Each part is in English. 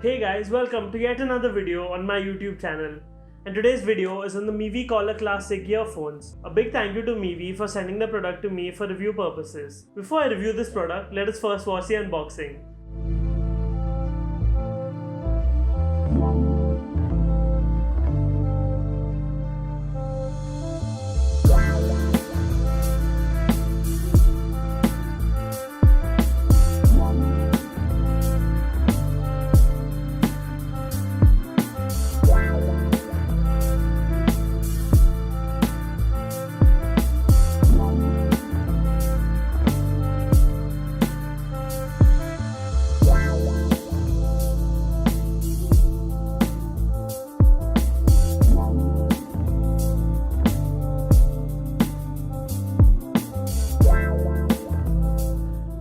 Hey guys, welcome to yet another video on my YouTube channel. And today's video is on the Mivi Color Classic earphones. A big thank you to Mivi for sending the product to me for review purposes. Before I review this product, let us first watch the unboxing.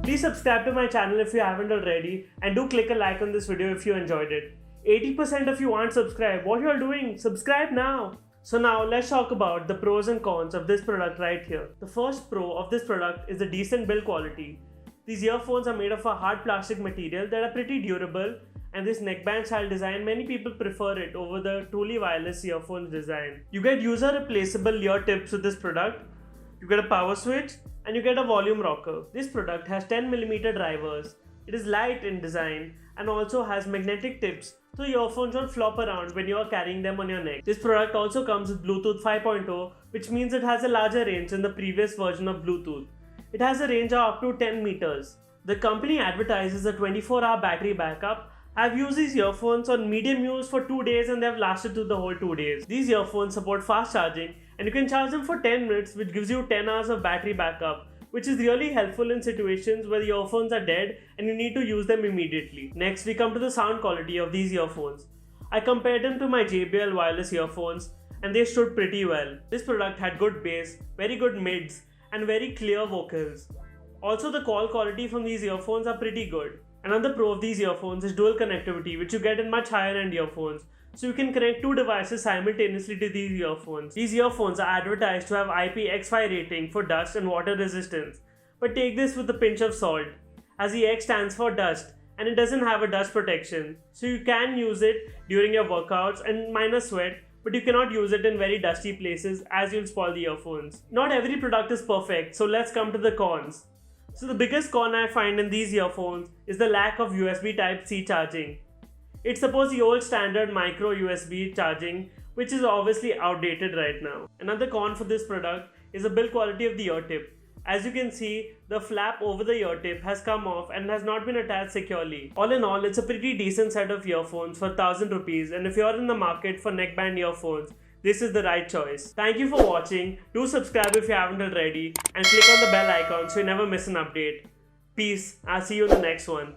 Please subscribe to my channel if you haven't already, and do click a like on this video if you enjoyed it. 80% of you aren't subscribed. What you are doing? Subscribe now! So now let's talk about the pros and cons of this product right here. The first pro of this product is the decent build quality. These earphones are made of a hard plastic material that are pretty durable, and this neckband style design, many people prefer it over the truly wireless earphones design. You get user replaceable ear tips with this product. You get a power switch and you get a volume rocker. This product has 10mm drivers. It is light in design and also has magnetic tips, so earphones won't flop around when you are carrying them on your neck. This product also comes with Bluetooth 5.0, which means it has a larger range than the previous version of Bluetooth. It has a range of up to 10 meters. The company advertises a 24-hour battery backup. I've used these earphones on medium use for 2 days and they've lasted through the whole 2 days. These earphones support fast charging and you can charge them for 10 minutes, which gives you 10 hours of battery backup, which is really helpful in situations where the earphones are dead and you need to use them immediately. Next, we come to the sound quality of these earphones. I compared them to my JBL wireless earphones and they stood pretty well. This product had good bass, very good mids and very clear vocals. Also, the call quality from these earphones are pretty good. Another pro of these earphones is dual connectivity, which you get in much higher end earphones. So you can connect two devices simultaneously to these earphones. These earphones are advertised to have IPX5 rating for dust and water resistance. But take this with a pinch of salt, as the X stands for dust and it doesn't have a dust protection. So you can use it during your workouts and minor sweat, but you cannot use it in very dusty places as you'll spoil the earphones. Not every product is perfect, so let's come to the cons. So the biggest con I find in these earphones is the lack of USB Type-C charging. It supports the old standard micro USB charging, which is obviously outdated right now. Another con for this product is the build quality of the ear tip. As you can see, the flap over the ear tip has come off and has not been attached securely. All in all, it's a pretty decent set of earphones for 1000 rupees, and if you're in the market for neckband earphones, this is the right choice. Thank you for watching. Do subscribe if you haven't already and click on the bell icon so you never miss an update. Peace. I'll see you in the next one.